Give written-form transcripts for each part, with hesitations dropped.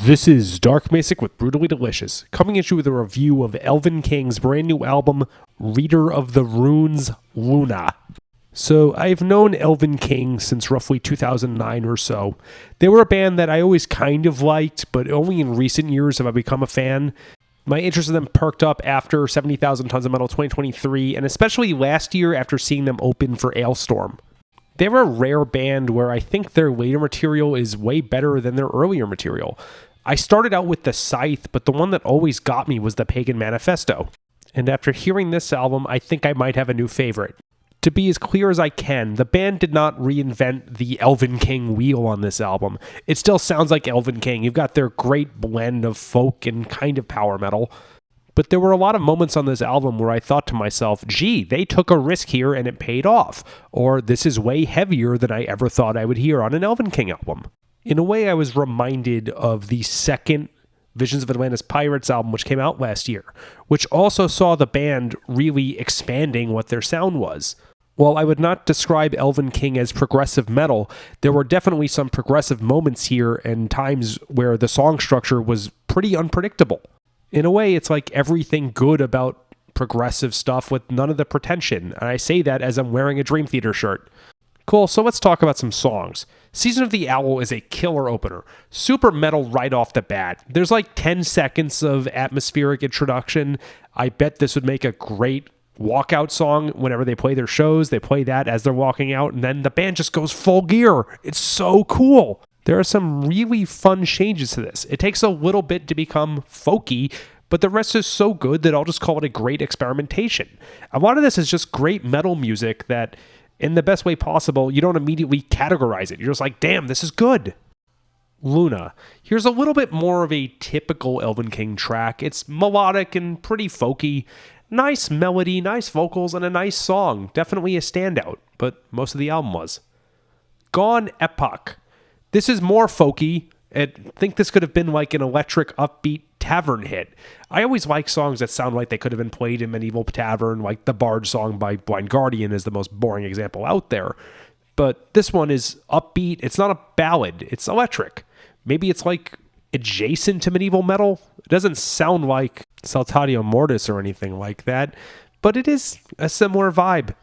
This is Dark Macek with Brutally Delicious, coming at you with a review of Elvenking's brand new album, Reader of the Runes, Luna. So, I've known Elvenking since roughly 2009 or so. They were a band that I always kind of liked, but only in recent years have I become a fan. My interest in them perked up after 70,000 Tons of Metal 2023, and especially last year after seeing them open for Ailstorm. They were a rare band where I think their later material is way better than their earlier material. I started out with the Scythe, but the one that always got me was the Pagan Manifesto. And after hearing this album, I think I might have a new favorite. To be as clear as I can, the band did not reinvent the Elvenking wheel on this album. It still sounds like Elvenking. You've got their great blend of folk and kind of power metal. But there were a lot of moments on this album where I thought to myself, gee, they took a risk here and it paid off. Or this is way heavier than I ever thought I would hear on an Elvenking album. In a way, I was reminded of the second Visions of Atlantis Pirates album, which came out last year, which also saw the band really expanding what their sound was. While I would not describe Elvenking as progressive metal, there were definitely some progressive moments here and times where the song structure was pretty unpredictable. In a way, it's like everything good about progressive stuff with none of the pretension, and I say that as I'm wearing a Dream Theater shirt. Cool, so let's talk about some songs. Season of the Owl is a killer opener. Super metal right off the bat. There's like 10 seconds of atmospheric introduction. I bet this would make a great walkout song whenever they play their shows. They play that as they're walking out, and then the band just goes full gear. It's so cool. There are some really fun changes to this. It takes a little bit to become folky, but the rest is so good that I'll just call it a great experimentation. A lot of this is just great metal music that, in the best way possible, you don't immediately categorize it. You're just like, damn, this is good. Luna. Here's a little bit more of a typical Elvenking track. It's melodic and pretty folky. Nice melody, nice vocals, and a nice song. Definitely a standout, but most of the album was. Gone Epoch. This is more folky. I think this could have been like an electric, upbeat tavern hit. I always like songs that sound like they could have been played in medieval tavern, like the Bard song by Blind Guardian is the most boring example out there. But this one is upbeat. It's not a ballad. It's electric. Maybe it's like adjacent to medieval metal. It doesn't sound like Saltatio Mortis or anything like that, but it is a similar vibe.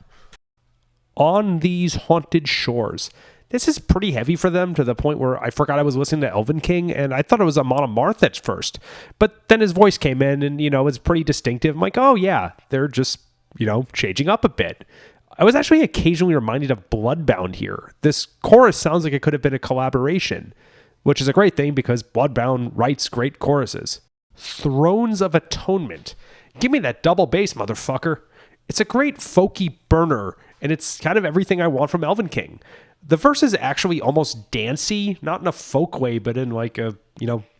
On These Haunted Shores. This is pretty heavy for them to the point where I forgot I was listening to Elvenking and I thought it was Amon Amarth at first. But then his voice came in and, it's pretty distinctive. I'm like, oh yeah, they're just, changing up a bit. I was actually occasionally reminded of Bloodbound here. This chorus sounds like it could have been a collaboration, which is a great thing because Bloodbound writes great choruses. Throes of Atonement. Give me that double bass, motherfucker. It's a great folky burner, and it's kind of everything I want from Elvenking. The verse is actually almost dancey, not in a folk way, but in like a,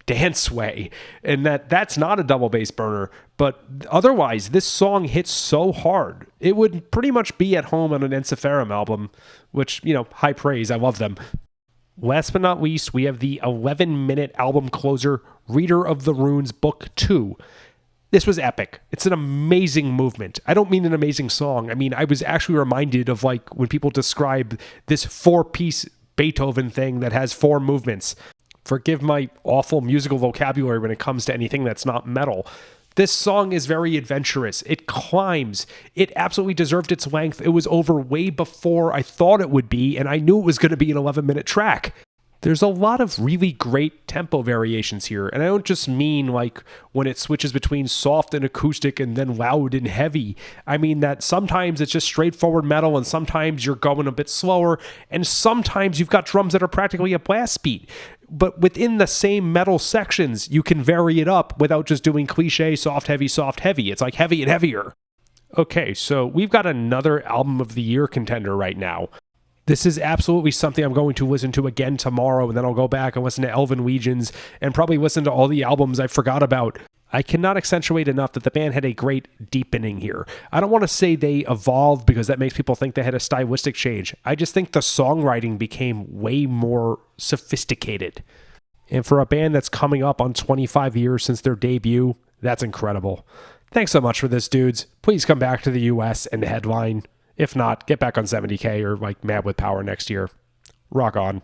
dance way. And that's not a double bass burner. But otherwise, this song hits so hard. It would pretty much be at home on an Encepharum album, which, high praise. I love them. Last but not least, we have the 11-minute album closer, Reader of the Runes, Book 2. This was epic. It's an amazing movement. I don't mean an amazing song. I mean, I was actually reminded of like when people describe this 4-piece Beethoven thing that has 4 movements. Forgive my awful musical vocabulary when it comes to anything that's not metal. This song is very adventurous. It climbs. It absolutely deserved its length. It was over way before I thought it would be, and I knew it was going to be an 11-minute track. There's a lot of really great tempo variations here, and I don't just mean like when it switches between soft and acoustic and then loud and heavy. I mean that sometimes it's just straightforward metal, and sometimes you're going a bit slower, and sometimes you've got drums that are practically a blast beat. But within the same metal sections, you can vary it up without just doing cliche soft, heavy, soft, heavy. It's like heavy and heavier. Okay, so we've got another album of the year contender right now. This is absolutely something I'm going to listen to again tomorrow, and then I'll go back and listen to Elven Legions and probably listen to all the albums I forgot about. I cannot accentuate enough that the band had a great deepening here. I don't want to say they evolved because that makes people think they had a stylistic change. I just think the songwriting became way more sophisticated. And for a band that's coming up on 25 years since their debut, that's incredible. Thanks so much for this, dudes. Please come back to the US and headline. If not, get back on 70K or like Mad with Power next year. Rock on.